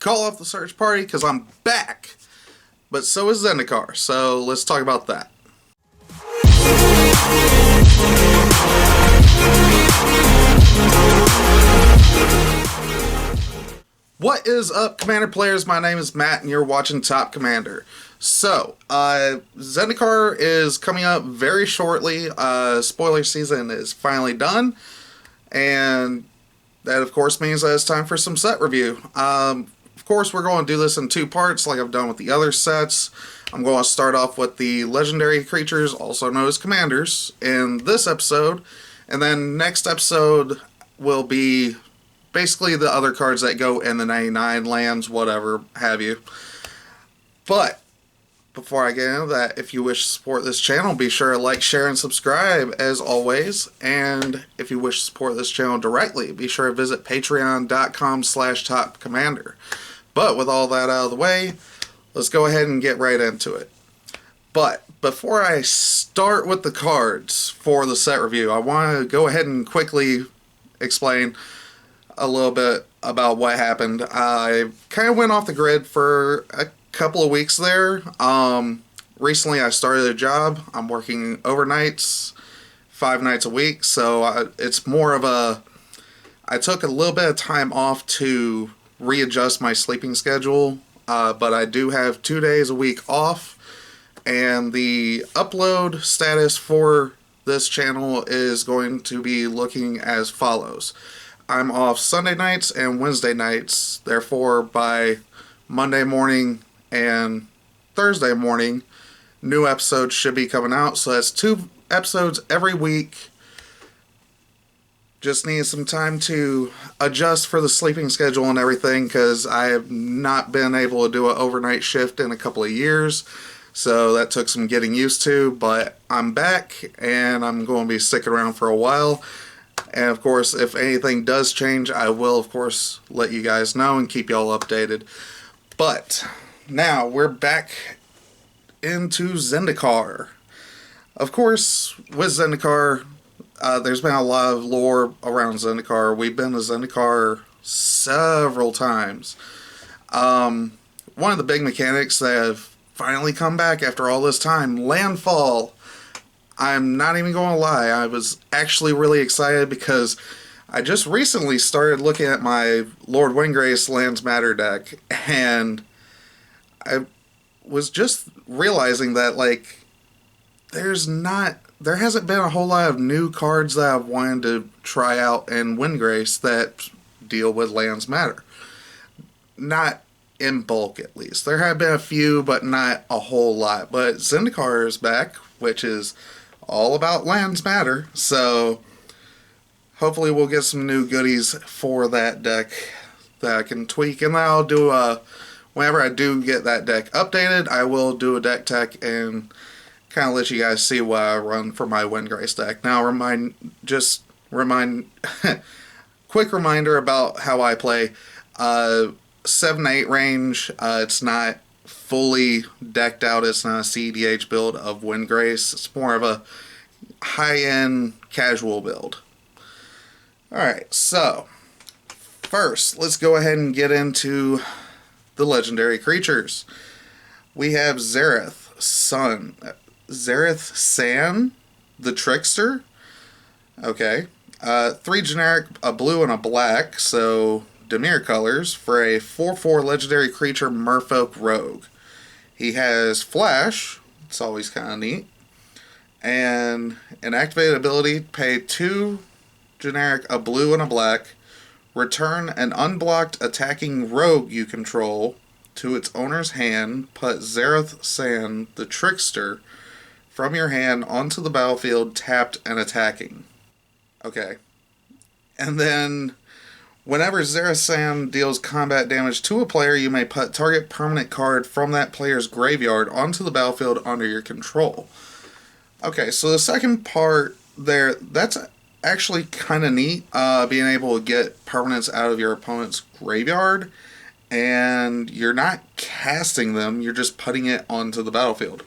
call off the search party because I'm back. But so is Zendikar, so let's talk about that. What is up, Commander players? My name is Matt, and you're watching Top Commander. So, Zendikar is coming up very shortly. Spoiler season is finally done, and that, of course, means that it's time for some set review. Of course, we're going to do this in two parts, like I've done with the other sets. I'm going to start off with the legendary creatures, also known as commanders, in this episode, and then next episode will be basically the other cards that go in the 99 lands, whatever have you. But before I get into that, if you wish to support this channel, be sure to like, share, and subscribe as always. And if you wish to support this channel directly, be sure to visit patreon.com/topcommander. But with all that out of the way, let's go ahead and get right into it. But before I start with the cards for the set review, I want to go ahead and quickly explain a little bit about what happened. I kind of went off the grid for a couple of weeks there. Recently I started a job. I'm working overnights 5 nights a week, so it's more of a, I took a little bit of time off to readjust my sleeping schedule, but I do have 2 days a week off, and the upload status for this channel is going to be looking as follows. I'm off Sunday nights and Wednesday nights, therefore by Monday morning and Thursday morning, new episodes should be coming out. So that's 2 episodes every week. Just need some time to adjust for the sleeping schedule and everything, because I have not been able to do an overnight shift in a couple of years. So that took some getting used to, but I'm back and I'm going to be sticking around for a while. And of course, if anything does change, I will, of course, let you guys know and keep y'all updated. But now we're back into Zendikar. Of course, with Zendikar, there's been a lot of lore around Zendikar. We've been to Zendikar several times. One of the big mechanics that have finally come back after all this time, landfall. I'm not even going to lie, I was actually really excited because I just recently started looking at my Lord Windgrace Lands Matter deck, and I was just realizing that, like, there hasn't been a whole lot of new cards that I've wanted to try out in Windgrace that deal with Lands Matter. Not in bulk, at least. There have been a few, but not a whole lot. But Zendikar is back, which is all about Lands Matter, so hopefully we'll get some new goodies for that deck that I can tweak, and then I'll do whenever I do get that deck updated, I will do a deck tech and kind of let you guys see what I run for my Windgrace deck. Now quick reminder about how I play. 7-8 range, it's not fully decked out. It's not a CDH build of Windgrace. It's more of a high-end casual build. Alright, so first, let's go ahead and get into the legendary creatures. We have Zareth San, the Trickster. Okay. 3 generic, a blue and a black, so Dimir colors, for a 4/4 legendary creature Merfolk Rogue. He has Flash, it's always kind of neat, and an activated ability, pay 2 generic, a blue and a black, return an unblocked attacking rogue you control to its owner's hand, put Zareth San, the Trickster, from your hand onto the battlefield, tapped and attacking. Okay. And then whenever Zareth San deals combat damage to a player, you may put target permanent card from that player's graveyard onto the battlefield under your control. Okay, so the second part there, that's actually kind of neat, being able to get permanents out of your opponent's graveyard, and you're not casting them, you're just putting it onto the battlefield.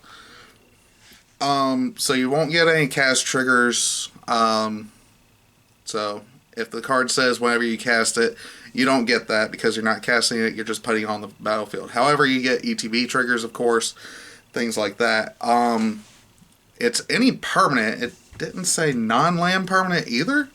So you won't get any cast triggers, so if the card says whenever you cast it, You don't get that because you're not casting it, you're just putting it on the battlefield. However, you get ETB triggers, of course, things like that. It's any permanent. It didn't say non-land permanent either.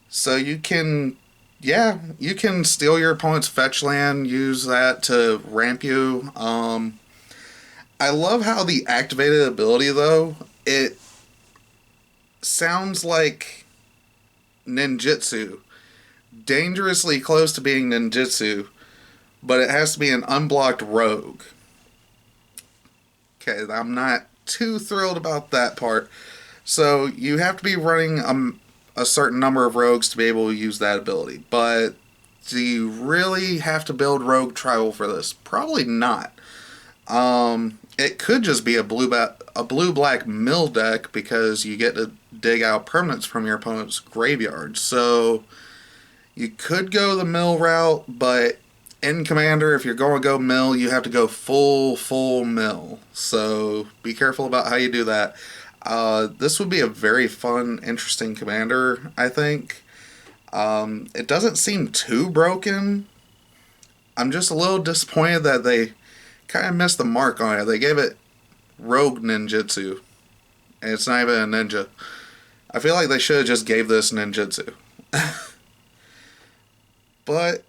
So you can, yeah, you can steal your opponent's fetch land, use that to ramp you. I love how the activated ability, though, it sounds like ninjutsu. Dangerously close to being ninjutsu, but it has to be an unblocked rogue. Okay, I'm not too thrilled about that part. So you have to be running a certain number of rogues to be able to use that ability. But do you really have to build rogue tribal for this? Probably not. It could just be a blue black mill deck because you get to dig out permanents from your opponent's graveyard. So you could go the mill route, but in Commander, if you're going to go mill, you have to go full mill. So be careful about how you do that. This would be a very fun, interesting Commander, I think. It doesn't seem too broken. I'm just a little disappointed that they kind of missed the mark on it. They gave it Rogue Ninjutsu, and it's not even a ninja. I feel like they should have just gave this ninjutsu. But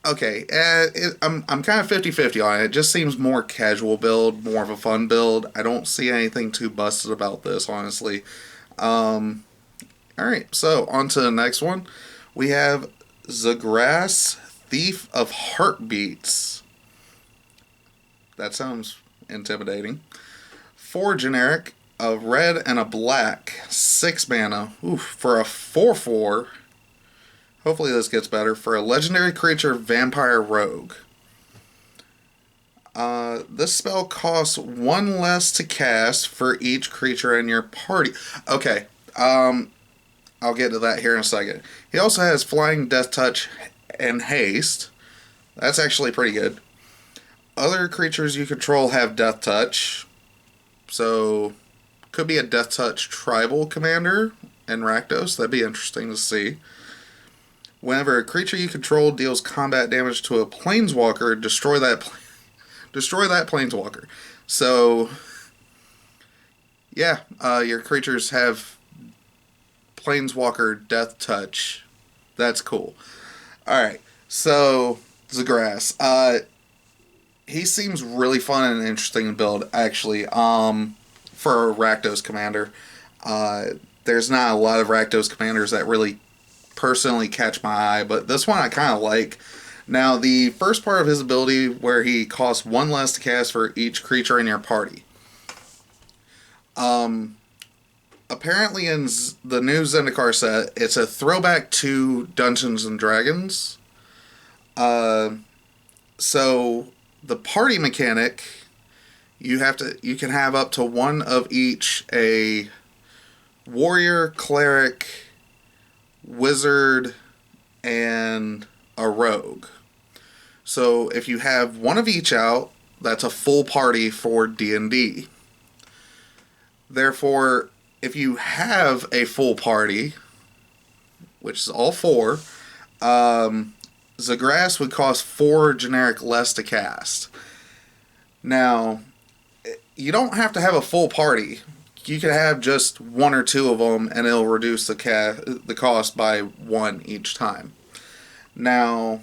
okay, I'm kind of 50-50 on it. It just seems more casual build, more of a fun build. I don't see anything too busted about this, honestly. Alright, so on to the next one. We have Zagras, Thief of Heartbeats. That sounds intimidating. 4 generic, a red and a black, 6 mana. Oof, for a 4/4. Hopefully this gets better. For a legendary creature, Vampire Rogue. This spell costs 1 less to cast for each creature in your party. Okay, I'll get to that here in a second. He also has Flying, Death Touch, and Haste. That's actually pretty good. Other creatures you control have Death Touch. So, could be a Death Touch tribal commander in Rakdos. That'd be interesting to see. Whenever a creature you control deals combat damage to a planeswalker, destroy that planeswalker. So, yeah, your creatures have planeswalker death touch. That's cool. Alright, so Zagras. He seems really fun and interesting to build, actually, for a Rakdos commander. There's not a lot of Rakdos commanders that really personally catch my eye, but this one I kind of like. Now, the first part of his ability, where he costs 1 less to cast for each creature in your party. Apparently in the new Zendikar set, it's a throwback to Dungeons and Dragons. So the party mechanic, you can have up to 1 of each: a warrior, cleric, wizard, and a rogue. So if you have 1 of each out, that's a full party for D&D. Therefore, if you have a full party, which is all 4, Zagras would cost 4 generic less to cast. Now, you don't have to have a full party. You could have just 1 or 2 of them, and it'll reduce the cost by 1 each time. Now,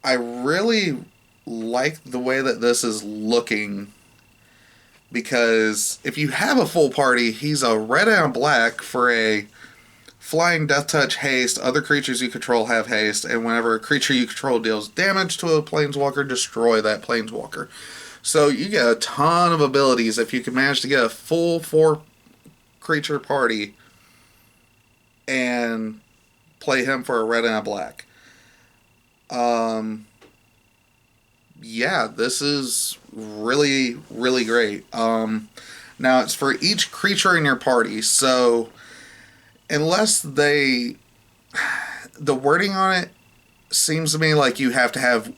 I really like the way that this is looking, because if you have a full party, he's a red and a black for a Flying, Death Touch, Haste. Other creatures you control have Haste, and whenever a creature you control deals damage to a planeswalker, destroy that planeswalker. So you get a ton of abilities if you can manage to get a full 4 creature party and play him for a red and a black. Yeah, this is really, really great. Now, it's for each creature in your party, so unless the wording on it seems to me like you have to have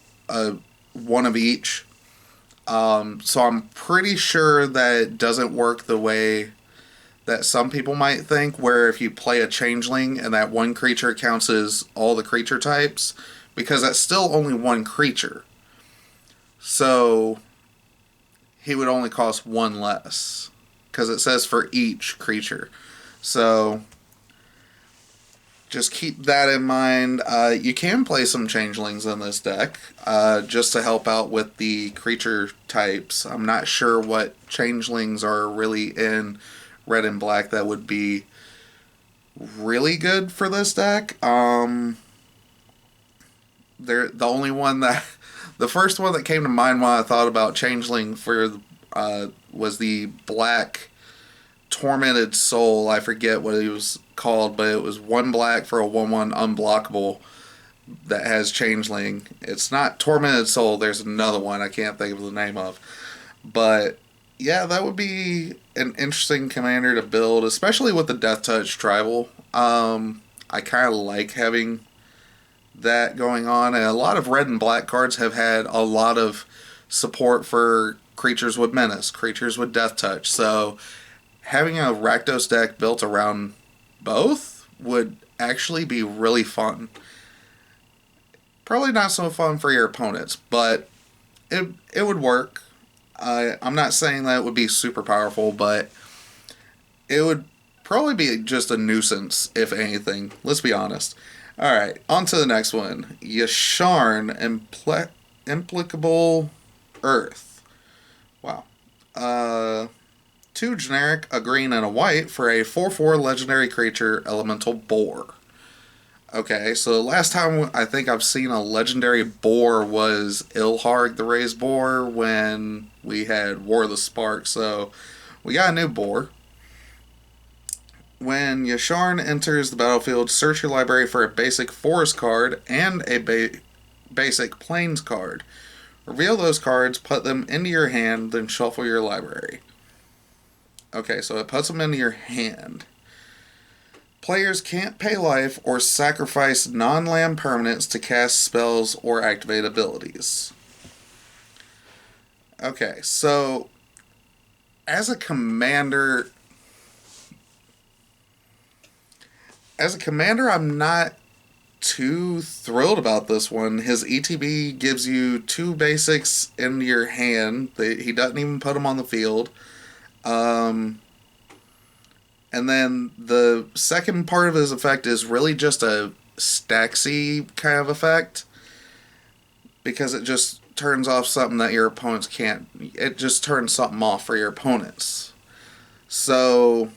1 of each. So I'm pretty sure that it doesn't work the way that some people might think, where if you play a changeling and that one creature counts as all the creature types, because that's still only one creature. So he would only cost one less because it says for each creature. So just keep that in mind. You can play some changelings in this deck just to help out with the creature types. I'm not sure what changelings are really in red and black that would be really good for this deck. They're the only one that the first one that came to mind when I thought about changeling for was the black tormented soul. I forget what it was called, but it was one black for a 1/1 unblockable that has changeling. It's not tormented soul. There's another one I can't think of the name of, but yeah, that would be an interesting commander to build, especially with the Death Touch tribal. I kind of like having that going on, and a lot of red and black cards have had a lot of support for creatures with menace, creatures with Death Touch. So having a Rakdos deck built around both would actually be really fun. Probably not so fun for your opponents, but it would work. I'm not saying that it would be super powerful, but it would probably be just a nuisance, if anything. Let's be honest. Alright, on to the next one. Yasharn Implicable Earth. Wow. 2 generic, a green, and a white for a 4/4 legendary creature, Elemental Boar. Okay, so last time I think I've seen a legendary boar was Ilharg the Raised Boar when we had War of the Spark, so we got a new boar. When Yasharn enters the battlefield, search your library for a basic forest card and a basic plains card. Reveal those cards, put them into your hand, then shuffle your library. Okay, so it puts them into your hand. Players can't pay life or sacrifice non-land permanents to cast spells or activate abilities. Okay, so as a commander, I'm not too thrilled about this one. His ETB gives you 2 basics in your hand. He doesn't even put them on the field. And then the second part of his effect is really just a stacksy kind of effect, because it just turns off something that your opponents can't. It just turns something off for your opponents. So,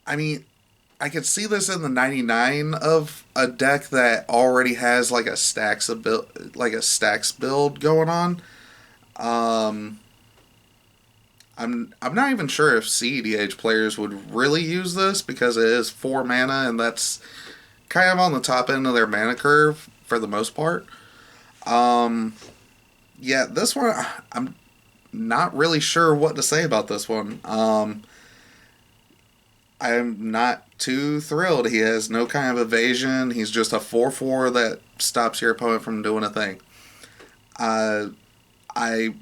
I mean, I could see this in the 99 of a deck that already has like a stacks build going on. I'm not even sure if CEDH players would really use this, because it is 4 mana and that's kind of on the top end of their mana curve for the most part. Yeah, this one I'm not really sure what to say about this one. I'm not too thrilled. He has no kind of evasion. He's just a 4/4 that stops your opponent from doing a thing. I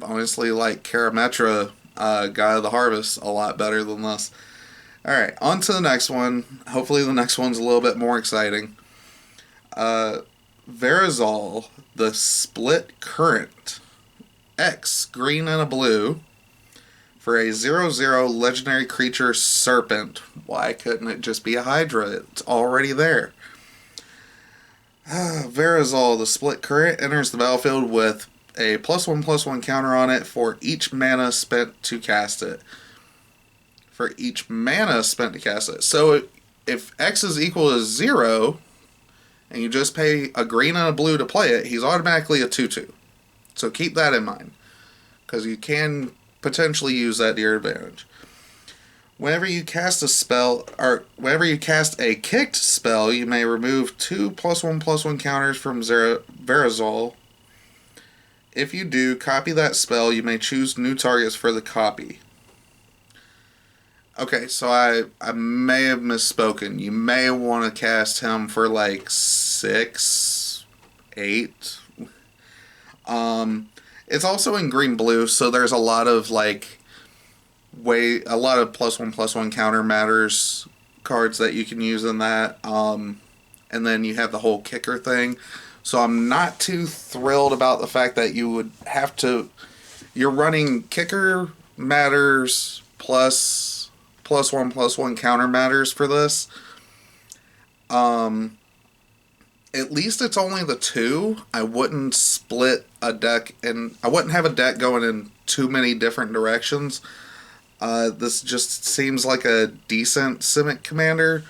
honestly like Karametra, God of the Harvest, a lot better than this. Alright, on to the next one. Hopefully the next one's a little bit more exciting. Verazal, the Split Current. X, green and a blue. For a 0/0 legendary creature serpent. Why couldn't it just be a Hydra? It's already there. Verazal, the Split Current, enters the battlefield with a +1/+1 counter on it for each mana spent to cast it. For each mana spent to cast it. So if X is equal to 0, and you just pay a green and a blue to play it, he's automatically a 2/2. So keep that in mind, because you can potentially use that to your advantage. Whenever you cast a spell, or whenever you cast a kicked spell, you may remove 2 +1/+1 counters from Verazal. If you do, copy that spell. You may choose new targets for the copy. Okay, so I may have misspoken. You may want to cast him for like 6, 8. It's also in green blue, so there's a lot of like way a lot of +1/+1 counter matters cards that you can use in that. And then you have the whole kicker thing. So I'm not too thrilled about the fact that you would have to. You're running kicker matters plus +1/+1 counter matters for this. At least it's only the two. I wouldn't split a deck, and I wouldn't have a deck going in too many different directions. This just seems like a decent Simic commander,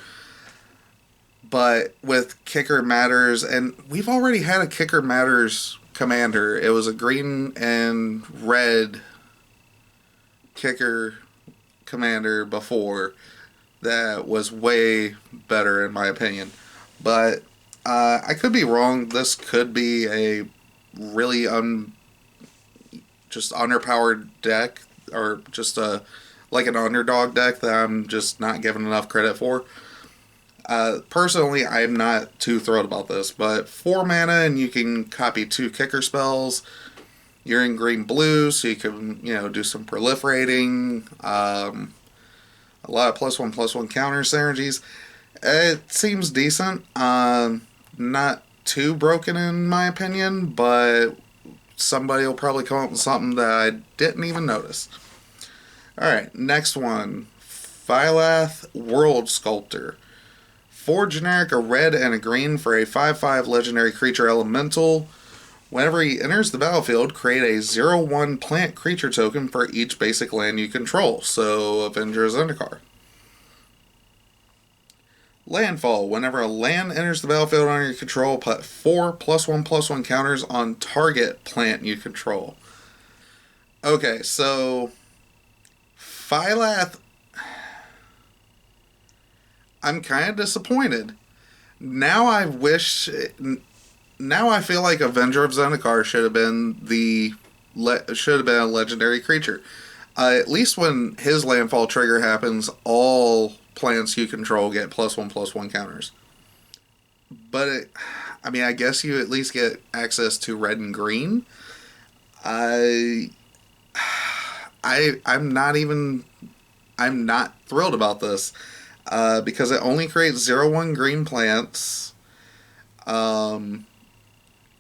but with Kicker Matters, and we've already had a Kicker Matters commander. It was a green and red Kicker commander before that was way better in my opinion. But I could be wrong. This could be a really just underpowered deck, or just a like an underdog deck that I'm just not giving enough credit for. Personally, I'm not too thrilled about this, but 4 mana and you can copy 2 kicker spells. You're in green blue, so you can do some proliferating. A lot of +1/+1 counter synergies. It seems decent. Not too broken in my opinion, but somebody will probably come up with something that I didn't even notice. Alright, next one. Phylath World Sculptor. 4 generic, a red and a green for a 5/5 legendary creature elemental. Whenever he enters the battlefield, create a 0/1 plant creature token for each basic land you control. So, Avenger Zendikar. Landfall. Whenever a land enters the battlefield under your control, put 4 +1/+1 counters on target plant you control. Okay, so Phylath, I'm kind of disappointed. Now I wish. Now I feel like Avenger of Zendikar should have been a legendary creature. At least when his landfall trigger happens, all plants you control get +1/+1 counters. But I guess you at least get access to red and green. I I'm not thrilled about this. Because it only creates 0/1 green plants.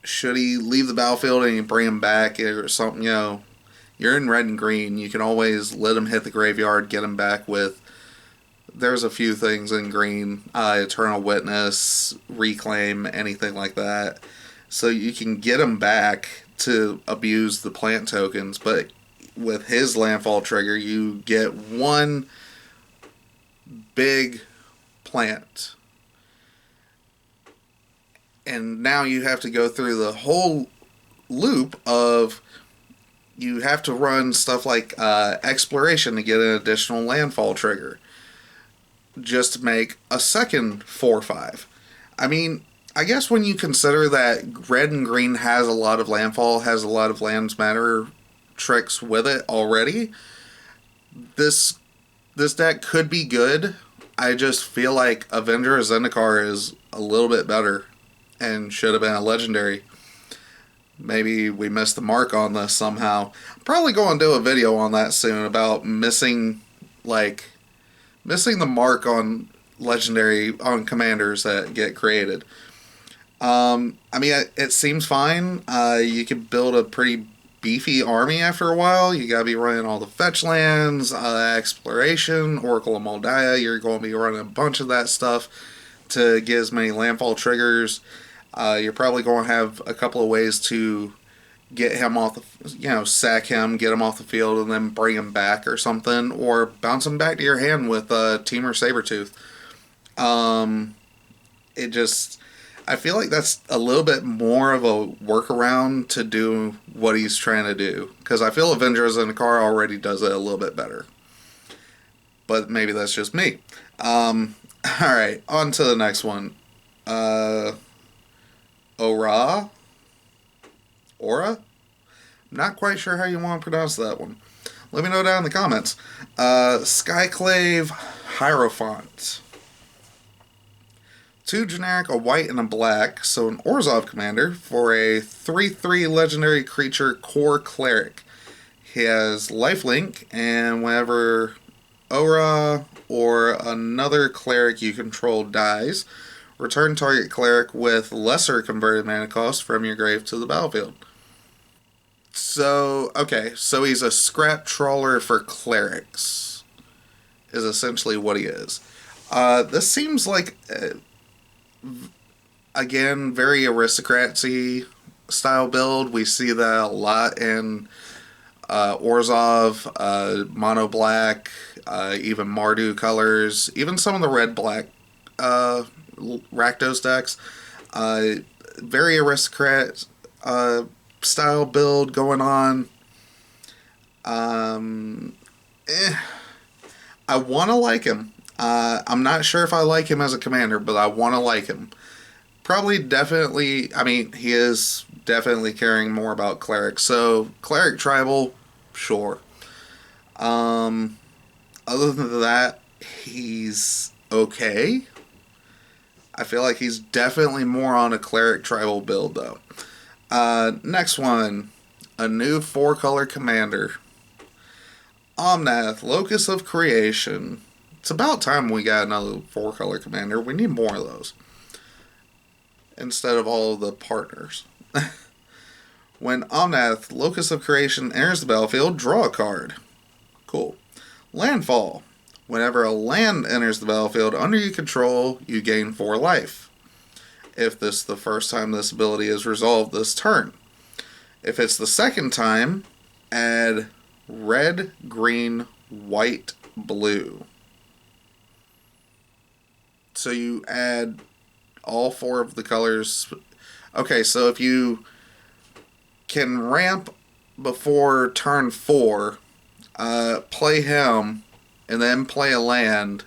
Should he leave the battlefield and you bring him back or something, you're in red and green. You can always let him hit the graveyard, get him back with. There's a few things in green, Eternal Witness, Reclaim, anything like that. So you can get him back to abuse the plant tokens, but with his landfall trigger, you get one big plant. And now you have to go through the whole loop of you have to run stuff like exploration to get an additional landfall trigger just to make a second 4/5. I guess when you consider that red and green has a lot of landfall, has a lot of lands matter tricks with it already, this deck could be good. I just feel like Avenger of Zendikar is a little bit better and should have been a legendary. Maybe we missed the mark on this somehow. I'm probably going to do a video on that soon about missing the mark on legendary on commanders that get created. It seems fine. You can build a pretty beefy army after a while. You gotta be running all the fetch lands, exploration, Oracle of Moldiah. You're going to be running a bunch of that stuff to get as many landfall triggers. You're probably going to have a couple of ways to get him off the, sack him, get him off the field, and then bring him back or something, or bounce him back to your hand with Teamer Sabertooth. I feel like that's a little bit more of a workaround to do what he's trying to do, because I feel Avengers in the Car already does it a little bit better. But maybe that's just me. Alright, on to the next one. Aura? I'm not quite sure how you want to pronounce that one. Let me know down in the comments. Skyclave Hierophant. 2 generic, a white, and a black, so an Orzhov commander for a 3/3 legendary creature core cleric. He has lifelink, and whenever Aura or another cleric you control dies, return target cleric with lesser converted mana cost from your grave to the battlefield. So, okay, so he's a scrap trawler for clerics, is essentially what he is. This seems like, again, very aristocracy style build. We see that a lot in Orzhov, Mono Black, even Mardu colors, even some of the red black Rakdos decks. Very aristocrat style build going on. I want to like him. I'm not sure if I like him as a commander, but I want to like him. Probably, definitely. I mean, he is definitely caring more about cleric. So cleric tribal, sure. Other than that, he's okay. I feel like he's definitely more on a cleric tribal build though. Next one, a new 4-color commander. Omnath, Locus of Creation. It's about time we got another 4-color commander. We need more of those. Instead of all of the partners. When Omnath, Locus of Creation, enters the battlefield, draw a card. Cool. Landfall. Whenever a land enters the battlefield under your control, you gain 4 life. If this is the first time this ability is resolved this turn. If it's the second time, add red, green, white, blue. So you add all 4 of the colors. Okay, so if you can ramp before turn 4, play him, and then play a land,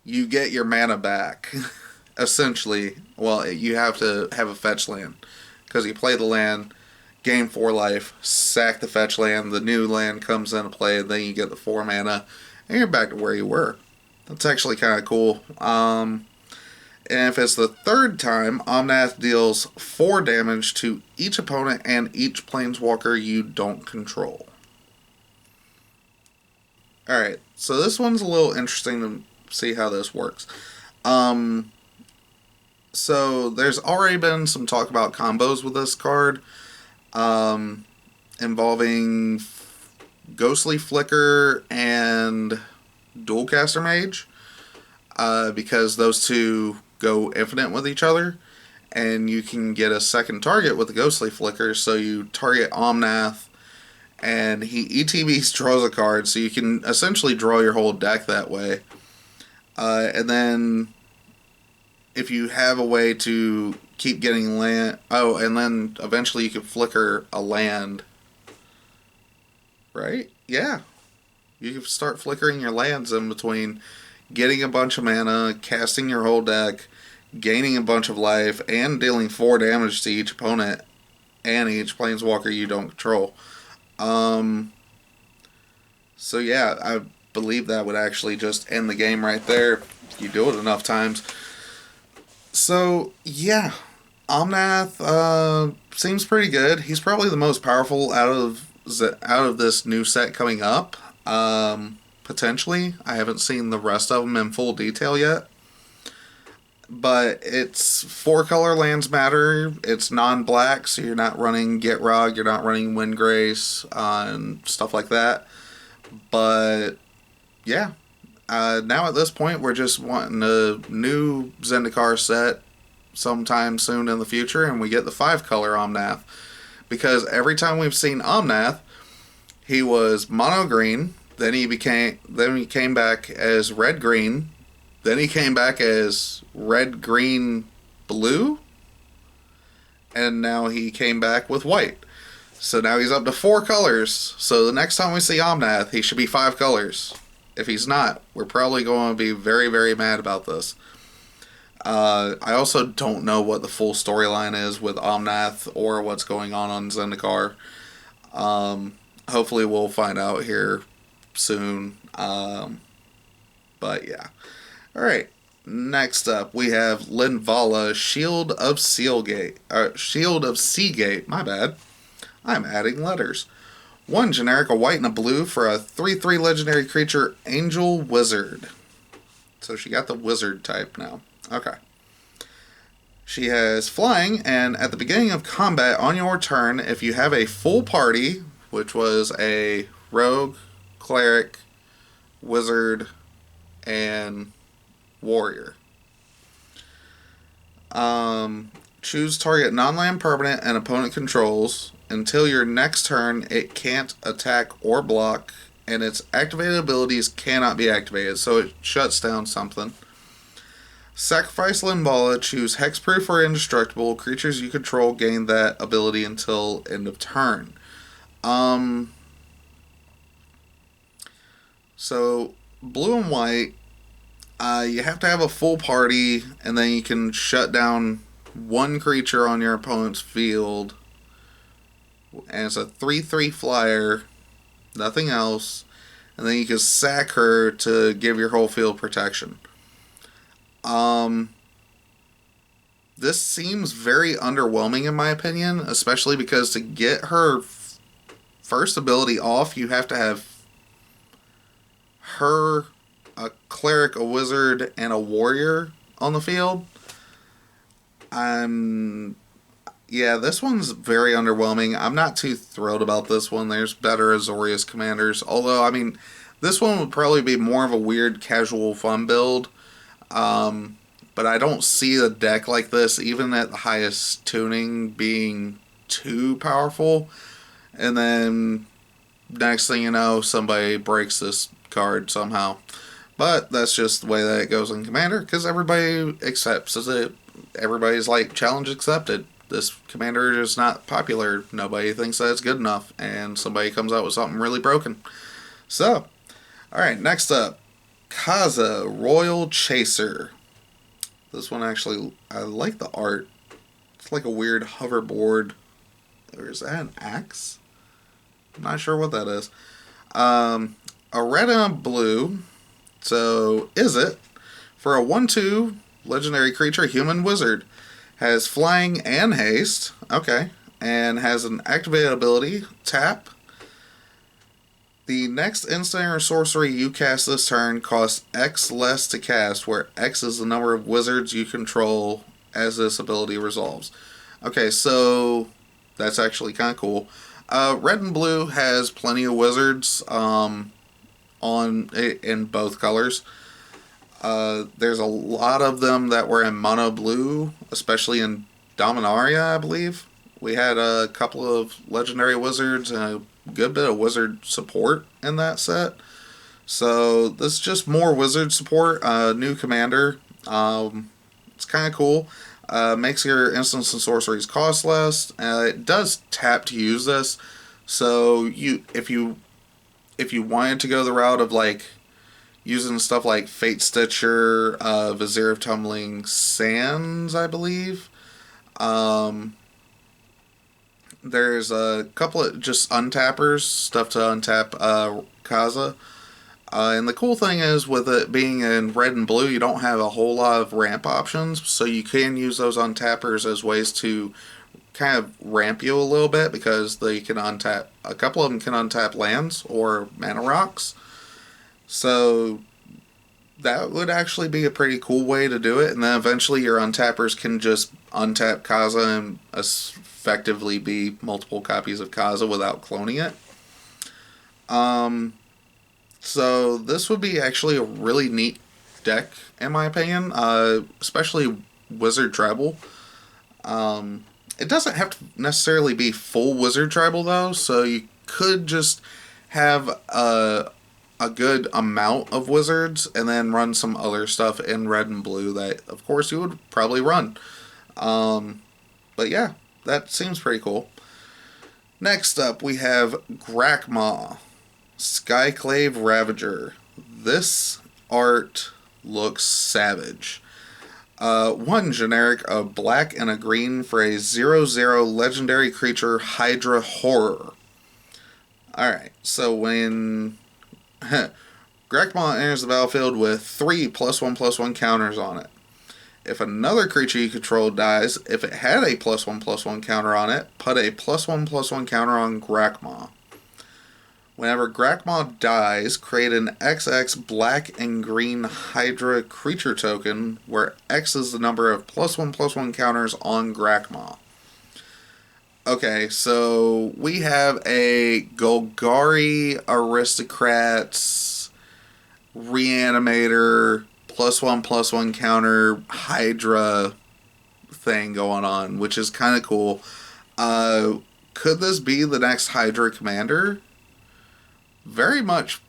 you get your mana back. Essentially, well, you have to have a fetch land. Because you play the land, gain 4 life, sack the fetch land, the new land comes into play, and then you get the 4 mana, and you're back to where you were. That's actually kind of cool. And if it's the third time, Omnath deals 4 damage to each opponent and each planeswalker you don't control. Alright, so this one's a little interesting to see how this works. So there's already been some talk about combos with this card, involving Ghostly Flicker and Dualcaster Mage, because those two go infinite with each other, and you can get a second target with the Ghostly Flicker, so you target Omnath, and he ETBs draws a card, so you can essentially draw your whole deck that way. And then if you have a way to keep getting land... Oh, and then eventually you can flicker a land. Right? Yeah. You can start flickering your lands in between getting a bunch of mana, casting your whole deck, gaining a bunch of life, and dealing 4 damage to each opponent and each planeswalker you don't control. So yeah, I believe that would actually just end the game right there if you do it enough times. So yeah, Omnath seems pretty good. He's probably the most powerful out of this new set coming up. Potentially, I haven't seen the rest of them in full detail yet. But it's 4-color lands matter. It's non-black, so you're not running Gitrog, you're not running Windgrace, and stuff like that. But yeah, now at this point, we're just wanting a new Zendikar set sometime soon in the future, and we get the 5-color Omnath. Because every time we've seen Omnath, he was mono green, then he came back as red green, then he came back as red green blue, and now he came back with white. So now he's up to 4 colors. So the next time we see Omnath, he should be 5 colors. If he's not, we're probably going to be very, very mad about this. I also don't know what the full storyline is with Omnath or what's going on Zendikar. Hopefully we'll find out here soon. But yeah. Alright. Next up, we have Linvala, Shield of Seagate. My bad. I'm adding letters. One generic, a white and a blue for a 3/3 legendary creature, Angel Wizard. So she got the wizard type now. Okay. She has flying, and at the beginning of combat on your turn, if you have a full party, which was a rogue, cleric, wizard, and warrior, choose target non-land permanent and opponent controls. Until your next turn, it can't attack or block, and its activated abilities cannot be activated, so it shuts down something. Sacrifice Limbala, choose Hexproof or Indestructible. Creatures you control gain that ability until end of turn. So, blue and white, you have to have a full party, and then you can shut down one creature on your opponent's field. And it's a 3/3 flyer, nothing else. And then you can sack her to give your whole field protection. This seems very underwhelming in my opinion, especially because to get her first ability off, you have to have her, a cleric, a wizard, and a warrior on the field. Yeah, this one's very underwhelming. I'm not too thrilled about this one. There's better Azorius commanders. Although, I mean, this one would probably be more of a weird, casual, fun build. But I don't see a deck like this, even at the highest tuning, being too powerful. And then, next thing you know, somebody breaks this card somehow. But that's just the way that it goes in Commander, because everybody accepts it. Everybody's like, challenge accepted. This commander is not popular. Nobody thinks that it's good enough. And somebody comes out with something really broken. So, alright, next up. Kaza, Royal Chaser. This one actually, I like the art. It's like a weird hoverboard. Or is that an axe? I'm not sure what that is. A red and a blue. So, is it? For a 1/2 legendary creature, human wizard. Has flying and haste. Okay. And has an activated ability. Tap. The next instant or sorcery you cast this turn costs X less to cast, where X is the number of wizards you control as this ability resolves. Okay, so that's actually kind of cool. Red and blue has plenty of wizards in both colors. There's a lot of them that were in mono blue, especially in Dominaria, I believe. We had a couple of legendary wizards and a good bit of wizard support in that set. So this is just more wizard support, new commander. It's kind of cool. Makes your instants and sorceries cost less. It does tap to use this. So if you wanted to go the route of like using stuff like Fate Stitcher, Vizier of Tumbling Sands, I believe. There's a couple of just untappers, stuff to untap Kaza. And the cool thing is, with it being in red and blue, you don't have a whole lot of ramp options, so you can use those untappers as ways to kind of ramp you a little bit, because they can untap, a couple of them can untap lands or mana rocks. So that would actually be a pretty cool way to do it, and then eventually your untappers can just untap Kaza and effectively be multiple copies of Kaza without cloning it. So this would be actually a really neat deck, in my opinion, especially Wizard Tribal. It doesn't have to necessarily be full Wizard Tribal, though, so you could just have a good amount of wizards and then run some other stuff in red and blue that, of course, you would probably run. But yeah, that seems pretty cool. Next up, we have Grakmaw, Skyclave Ravager. This art looks savage. One generic, a black and a green for a 0/0 legendary creature, Hydra Horror. Alright, so when Grakmaw enters the battlefield with 3 +1/+1 counters on it. If another creature you control dies, if it had a +1/+1 counter on it, put a +1/+1 counter on Grakmaw. Whenever Grakmaw dies, create an XX black and green Hydra creature token, where X is the number of +1/+1 counters on Grakmaw. Okay, so we have a Golgari Aristocrats Reanimator +1/+1 counter Hydra thing going on, which is kind of cool. Could this be the next Hydra commander? Very much,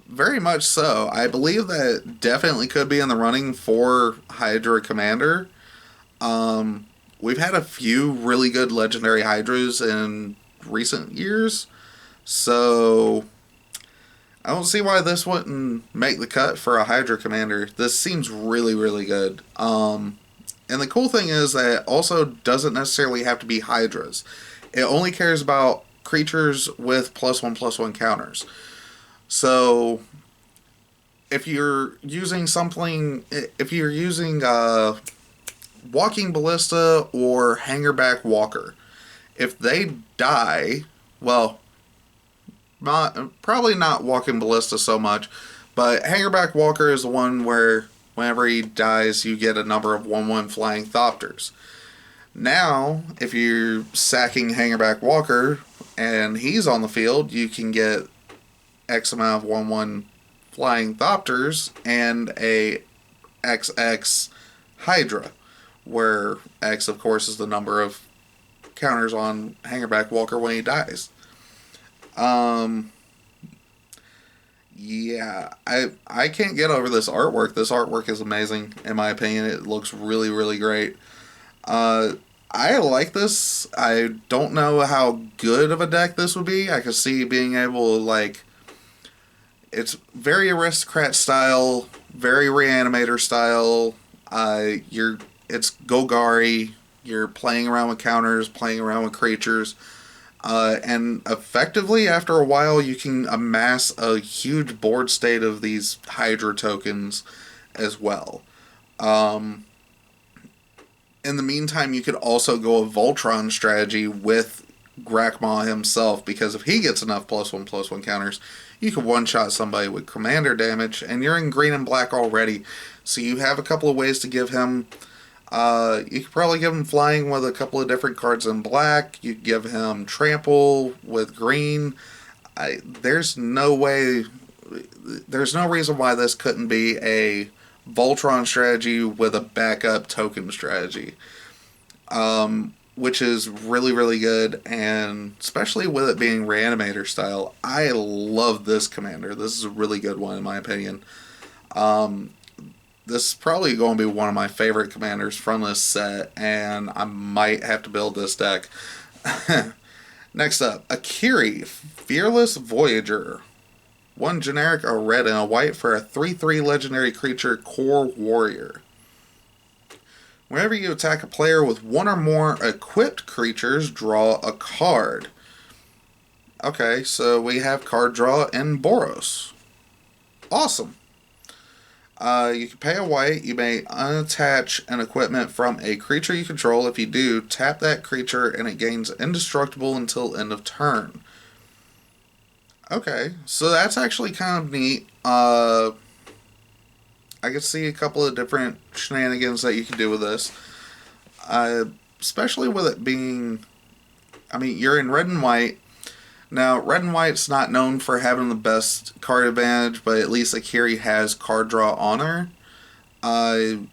very much so. I believe that it definitely could be in the running for Hydra commander. We've had a few really good legendary Hydras in recent years, so I don't see why this wouldn't make the cut for a Hydra commander. This seems really, really good. And the cool thing is that it also doesn't necessarily have to be Hydras. It only cares about creatures with +1/+1 counters. So if you're using something, if you're using Walking Ballista or Hangerback Walker, if they die, well, probably not Walking Ballista so much, but Hangerback Walker is the one where whenever he dies, you get a number of 1/1 Flying Thopters. Now, if you're sacking Hangerback Walker and he's on the field, you can get X amount of 1/1 Flying Thopters and a XX Hydra, where X, of course, is the number of counters on Hangerback Walker when he dies. Yeah, I can't get over this artwork. This artwork is amazing, in my opinion. It looks really, really great. I like this. I don't know how good of a deck this would be. I could see being able to, like, it's very aristocrat style, very reanimator style. It's Golgari. You're playing around with counters, playing around with creatures. And effectively, after a while, you can amass a huge board state of these Hydra tokens as well. In the meantime, you could also go a Voltron strategy with Grakmaw himself, because if he gets enough +1/+1 counters, you can one-shot somebody with commander damage, and you're in green and black already. So you have a couple of ways to give him. You could probably give him flying with a couple of different cards in black. You could give him trample with green. There's no reason why this couldn't be a Voltron strategy with a backup token strategy. Which is really, really good, and especially with it being Reanimator style, I love this commander. This is a really good one, in my opinion. This is probably going to be one of my favorite commanders from this set, and I might have to build this deck. Next up, Akiri, Fearless Voyager. One generic, a red and a white for a 3/3 legendary creature, Core Warrior. Whenever you attack a player with one or more equipped creatures, draw a card. Okay, so we have card draw in Boros. Awesome. You can pay a white. You may unattach an equipment from a creature you control. If you do, tap that creature and it gains indestructible until end of turn. Okay, so that's actually kind of neat. I could see a couple of different shenanigans that you can do with this. Especially with it being, I mean, you're in red and white. Now, red and white's not known for having the best card advantage, but at least Akiri has card draw on her.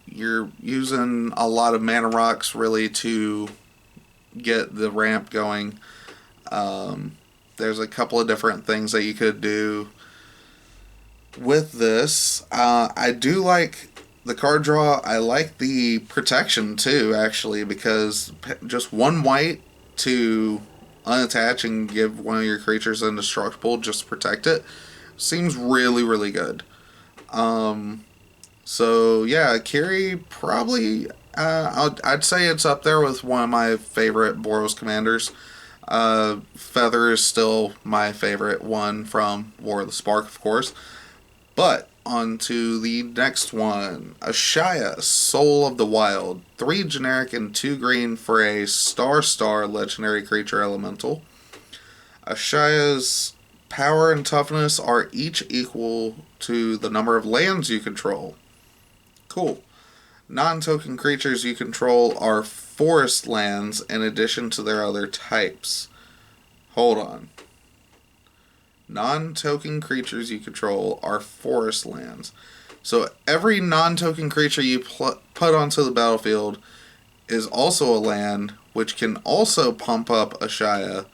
You're using a lot of mana rocks, really, to get the ramp going. There's a couple of different things that you could do with this. I do like the card draw. I like the protection too, actually, because just one white to unattach and give one of your creatures indestructible just to protect it seems really, really good. So yeah, Akiri probably, I'd say it's up there with one of my favorite Boros commanders. Feather is still my favorite one from War of the Spark, of course. But On to the next one. Ashaya, Soul of the Wild. 3 generic and 2 green for a star legendary creature elemental. Ashaya's power and toughness are each equal to the number of lands you control. Cool. Non-token creatures you control are forest lands in addition to their other types. Hold on. Non-token creatures you control are forest lands. So every non-token creature you put onto the battlefield is also a land, which can also pump up Ashaya,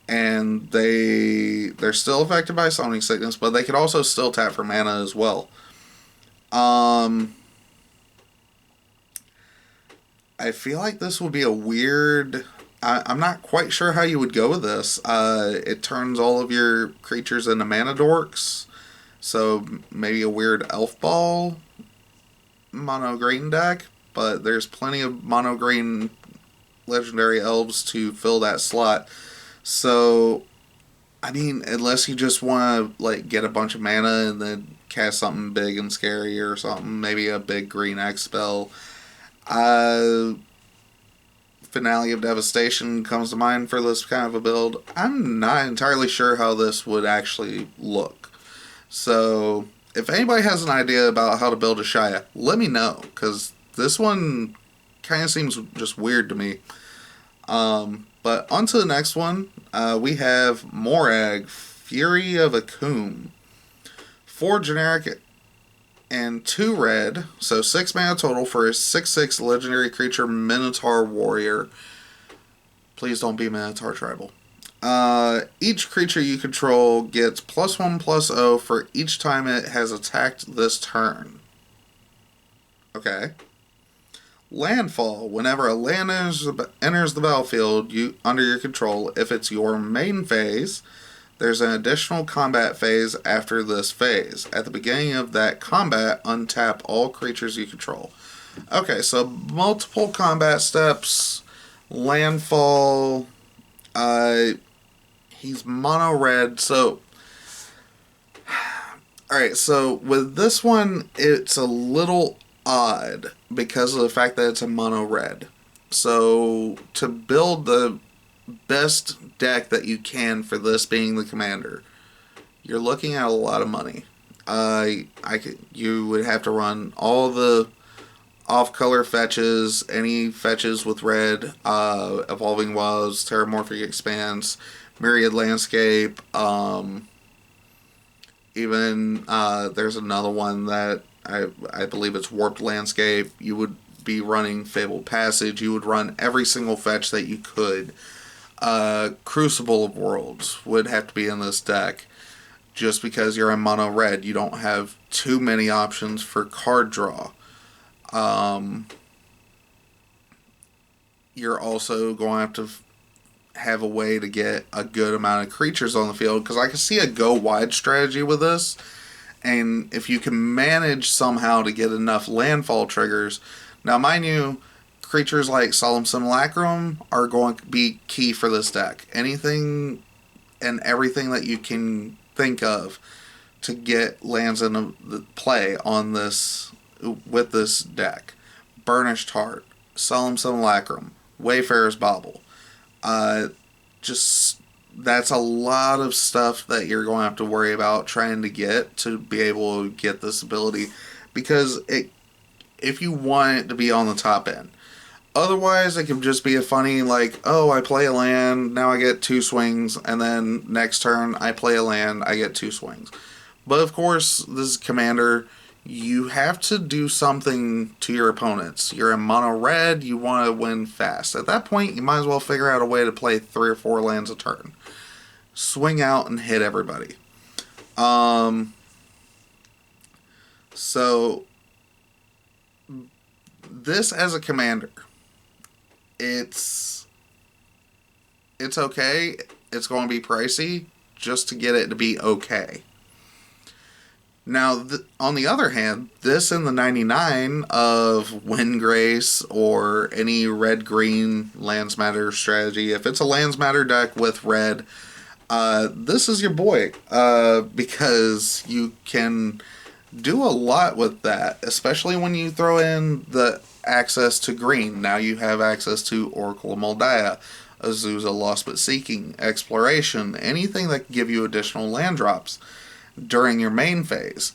and they're still affected by summoning sickness, but they can also still tap for mana as well. I feel like this would be a weird. I'm not quite sure how you would go with this. It turns all of your creatures into mana dorks, so maybe a weird elf ball mono green deck. But there's plenty of mono green legendary elves to fill that slot. So, I mean, unless you just want to like get a bunch of mana and then cast something big and scary or something, maybe a big green X spell. Finale of Devastation comes to mind for this kind of a build. I'm not entirely sure how this would actually look. So, if anybody has an idea about how to build a Shia, let me know, because this one kind of seems just weird to me. But on to the next one. We have Morag, Fury of Akum. 4 generic and 2 red, so 6 mana total for a 6/6 legendary creature Minotaur Warrior. Please don't be Minotaur Tribal. Each creature you control gets +1/+0 for each time it has attacked this turn. Okay. Landfall. Whenever a land enters the battlefield under your control, if it's your main phase, there's an additional combat phase after this phase. At the beginning of that combat, untap all creatures you control. Okay, so multiple combat steps. Landfall. He's mono red, so. Alright, so with this one, it's a little odd because of the fact that it's a mono red. So to build the best deck that you can for this being the commander, you're looking at a lot of money. You would have to run all the off-color fetches, any fetches with red, Evolving Wilds, Terramorphic Expanse, Myriad Landscape, even there's another one that I believe it's Warped Landscape. You would be running Fabled Passage. You would run every single fetch that you could. Crucible of Worlds would have to be in this deck. Just because you're in mono red, you don't have too many options for card draw. You're also going to have have a way to get a good amount of creatures on the field, because I can see a go wide strategy with this, and if you can manage somehow to get enough landfall triggers. Now mind you, creatures like Solemn Simulacrum are going to be key for this deck. Anything and everything that you can think of to get lands into the play on this with this deck. Burnished Heart, Solemn Simulacrum, Wayfarer's Bauble. Just that's a lot of stuff that you're going to have to worry about trying to get to be able to get this ability, because if you want it to be on the top end. Otherwise, it could just be a funny, like, oh, I play a land, now I get 2 swings, and then next turn I play a land, I get 2 swings. But of course, this is Commander. You have to do something to your opponents. You're in mono red, you want to win fast. At that point, you might as well figure out a way to play 3 or 4 lands a turn. Swing out and hit everybody. So, this as a commander, it's okay. It's going to be pricey just to get it to be okay. Now, on the other hand, this in the 99 of Windgrace or any red-green Lands Matter strategy, if it's a Lands Matter deck with red, this is your boy. Because you can do a lot with that, especially when you throw in the access to green. Now you have access to Oracle of Moldiah, Azusa Lost But Seeking, Exploration, anything that can give you additional land drops during your main phase.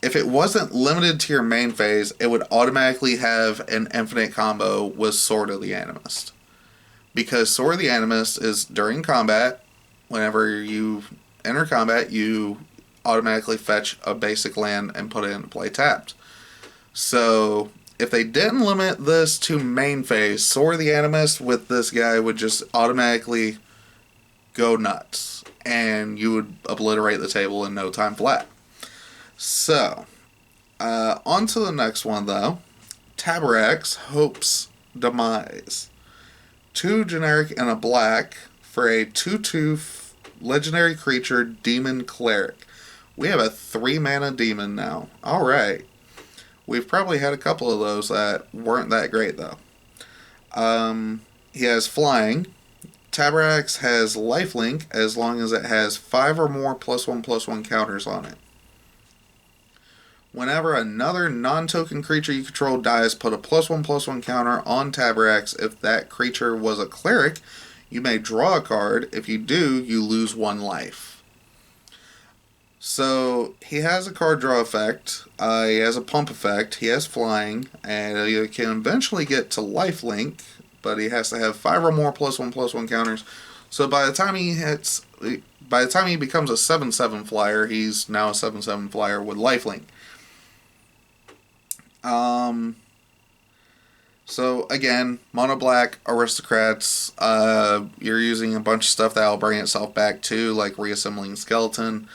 If it wasn't limited to your main phase, it would automatically have an infinite combo with Sword of the Animist. Because Sword of the Animist is during combat, whenever you enter combat, you automatically fetch a basic land and put it into play tapped. So if they didn't limit this to main phase, Sword of the Animist with this guy would just automatically go nuts, and you would obliterate the table in no time flat. So, on to the next one though. Taborax, Hope's Demise. 2 generic and a black for a 2/2 legendary creature demon cleric. We have a 3 mana demon now. Alright. We've probably had a couple of those that weren't that great though. He has flying. Taborax has lifelink as long as it has 5 or more +1/+1 counters on it. Whenever another non-token creature you control dies, put a +1/+1 counter on Taborax. If that creature was a cleric, you may draw a card. If you do, you lose 1 life. So, he has a card draw effect, he has a pump effect, he has flying, and he can eventually get to lifelink, but he has to have 5 or more +1/+1 counters. So by the time he becomes a 7/7 flyer, he's now a 7/7 flyer with lifelink. So again, mono black aristocrats. You're using a bunch of stuff that'll bring itself back too, like reassembling skeleton.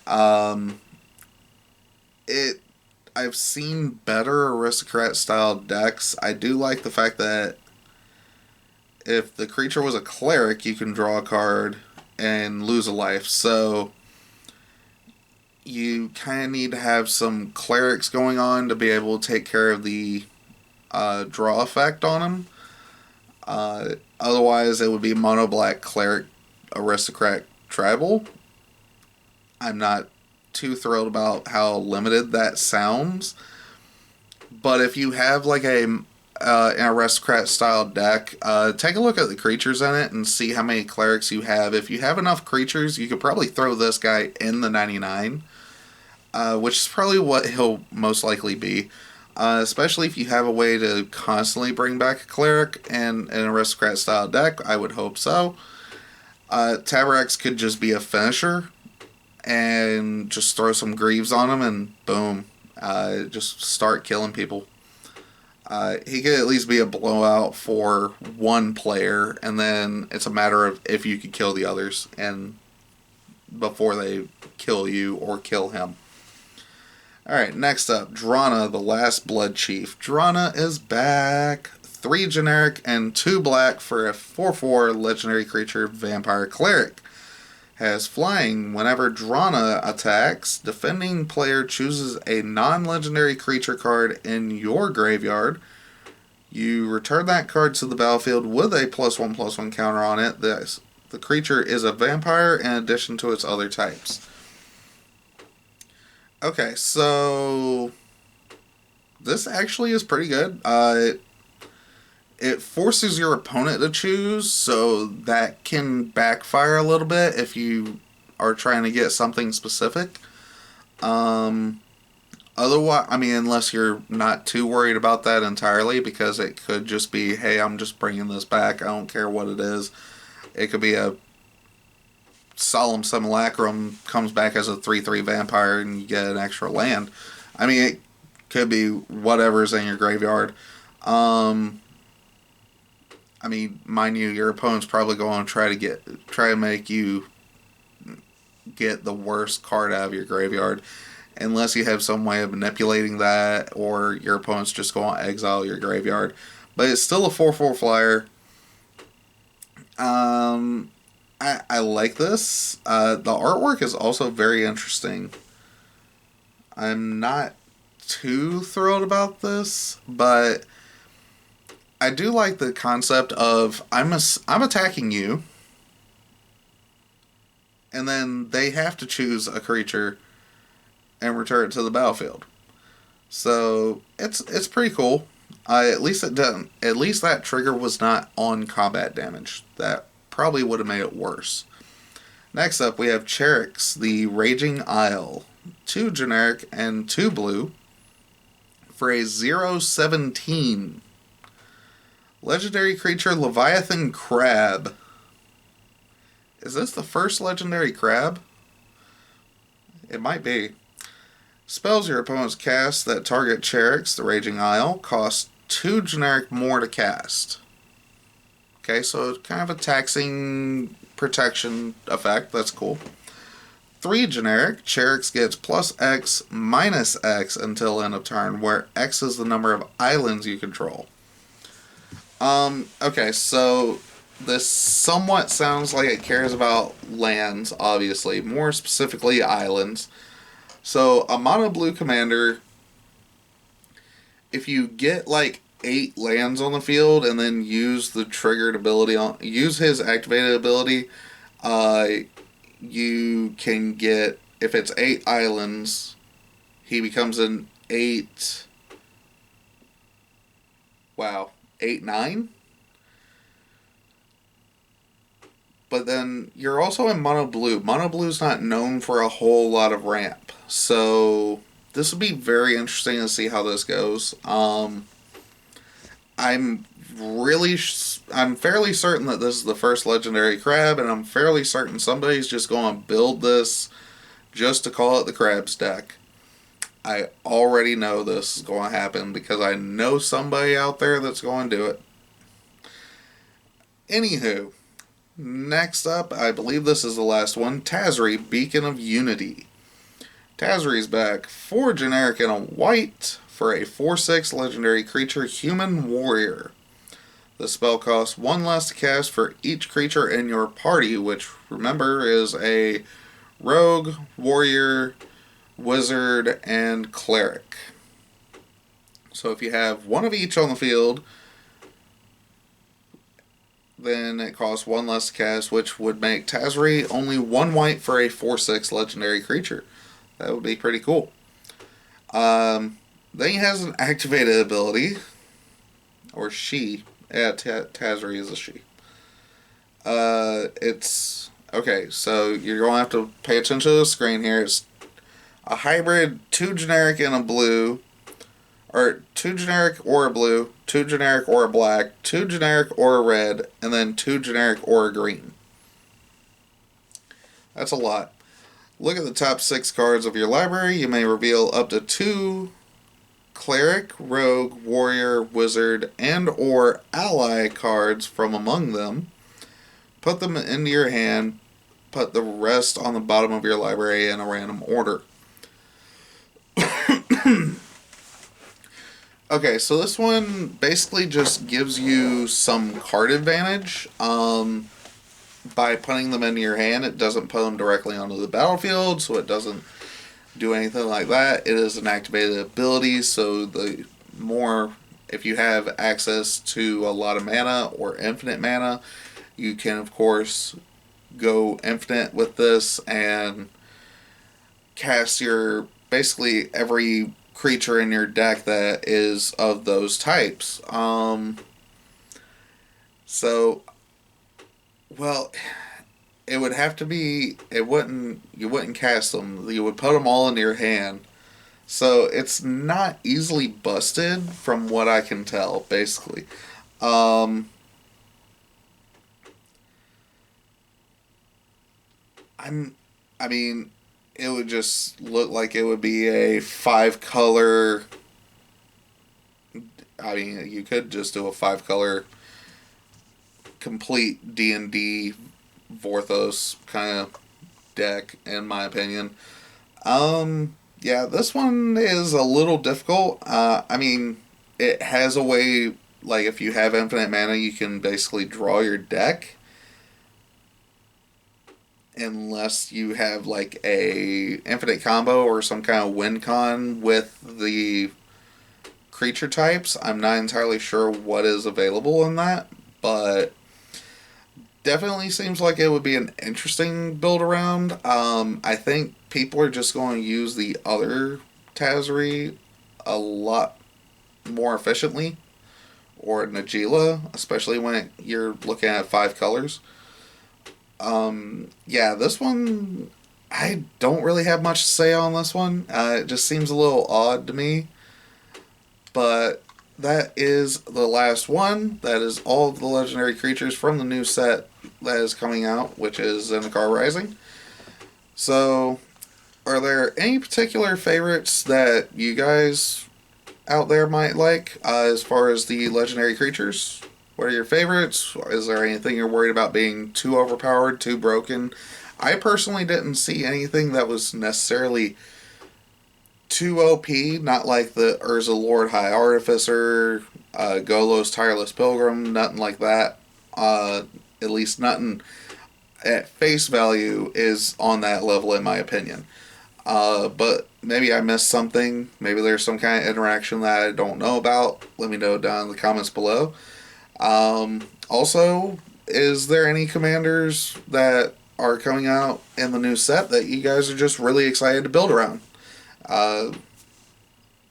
I've seen better aristocrat style decks. I do like the fact that if the creature was a cleric, you can draw a card and lose a life. So you kind of need to have some clerics going on to be able to take care of the draw effect on them. Otherwise, it would be mono black cleric aristocrat tribal. I'm not too thrilled about how limited that sounds. But if you have like an aristocrat style deck, take a look at the creatures in it and see how many clerics you have. If you have enough creatures, you could probably throw this guy in the 99, which is probably what he'll most likely be. Especially if you have a way to constantly bring back a cleric and an aristocrat style deck, I would hope so. Taborax could just be a finisher and just throw some Greaves on him and boom, just start killing people. He could at least be a blowout for one player, and then it's a matter of if you could kill the others and before they kill you or kill him. Alright, next up, Drana, the Last Blood Chief. Drana is back. 3 generic and 2 black for a 4/4 legendary creature vampire cleric. Has flying. Whenever Drana attacks, defending player chooses a non-legendary creature card in your graveyard. You return that card to the battlefield with a +1/+1 counter on it. The creature is a vampire in addition to its other types. Okay, so this actually is pretty good. It forces your opponent to choose, so that can backfire a little bit if you are trying to get something specific. Otherwise, I mean, unless you're not too worried about that entirely, because it could just be, hey, I'm just bringing this back. I don't care what it is. It could be a Solemn Simulacrum comes back as a 3/3 vampire and you get an extra land. I mean, it could be whatever's in your graveyard. I mean, mind you, your opponent's probably going to try to make you get the worst card out of your graveyard, unless you have some way of manipulating that, or your opponent's just going to exile your graveyard. But it's still a 4/4 flyer. I like this. The artwork is also very interesting. I'm not too thrilled about this, but I do like the concept of I'm attacking you, and then they have to choose a creature, and return it to the battlefield. So it's pretty cool. At least it didn't. At least that trigger was not on combat damage. That probably would have made it worse. Next up, we have Cherix, the Raging Isle. 2 generic and 2 blue for a 0/17. Legendary creature Leviathan Crab. Is this the first legendary crab? It might be. Spells your opponents cast that target Cherix, the Raging Isle, cost 2 generic more to cast. Okay, so kind of a taxing protection effect. That's cool. 3 generic, Cherix gets plus X minus X until end of turn, where X is the number of islands you control. Okay, so this somewhat sounds like it cares about lands, obviously. More specifically, islands. So, a mono blue commander, if you get like 8 lands on the field and then use the triggered ability use his activated ability, you can get, if it's 8 islands, he becomes an 8, 8/9? But then you're also in mono blue. Mono blue's not known for a whole lot of ramp. So this will be very interesting to see how this goes. I'm fairly certain that this is the first legendary crab, and I'm fairly certain somebody's just going to build this just to call it the crabs deck. I already know this is going to happen because I know somebody out there that's going to do it. Anywho, next up, I believe this is the last one, Tazri, Beacon of Unity. Tazri's back, 4 generic and a white for a 4/6 legendary creature, Human Warrior. The spell costs 1 less to cast for each creature in your party, which, remember, is a rogue, warrior, wizard, and cleric. So if you have one of each on the field, then it costs 1 less to cast, which would make Tazri only 1 white for a 4/6 legendary creature. That would be pretty cool. Then he has an activated ability, or she. Yeah, Tazri is a she. It's okay. So you're going to have to pay attention to the screen here. It's a hybrid, 2 generic and a blue, or 2 generic or a blue, 2 generic or a black, 2 generic or a red, and then 2 generic or a green. That's a lot. Look at the top 6 cards of your library. You may reveal up to 2 cleric, rogue, warrior, wizard, and or ally cards from among them. Put them into your hand. Put the rest on the bottom of your library in a random order. Okay, so this one basically just gives you some card advantage. By putting them into your hand, it doesn't put them directly onto the battlefield, so it doesn't do anything like that. It is an activated ability, so the more, if you have access to a lot of mana or infinite mana, you can of course go infinite with this and cast your, basically every creature in your deck that is of those types. Well, it would have to be, you wouldn't cast them, you would put them all into your hand. So it's not easily busted from what I can tell, basically. I mean, it would just look like it would be a 5-color, I mean, you could just do a 5-color complete D&D Vorthos kind of deck, in my opinion. Yeah, this one is a little difficult. I mean, it has a way, like, if you have infinite mana, you can basically draw your deck. Unless you have, like, a infinite combo or some kind of win con with the creature types. I'm not entirely sure what is available in that, but Definitely seems like it would be an interesting build around. I think people are just going to use the other Tazri a lot more efficiently, or Najila, especially when you're looking at 5 colors. Yeah, this one, I don't really have much to say on this one. It just seems a little odd to me, but that is the last one. That is all of the legendary creatures from the new set that is coming out, which is Zendikar Rising. So, are there any particular favorites that you guys out there might like as far as the legendary creatures? What are your favorites? Is there anything you're worried about being too overpowered, too broken? I personally didn't see anything that was necessarily too OP, not like the Urza Lord High Artificer, Golo's Tireless Pilgrim, nothing like that. At least nothing at face value is on that level, in my opinion. But maybe I missed something. Maybe there's some kind of interaction that I don't know about. Let me know down in the comments below. Also, is there any commanders that are coming out in the new set that you guys are just really excited to build around? Uh,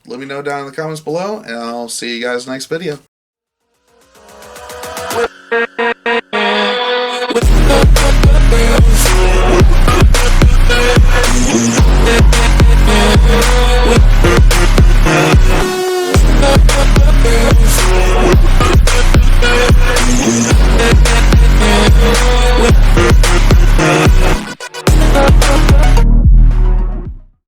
Let me know down in the comments below, and I'll see you guys next video.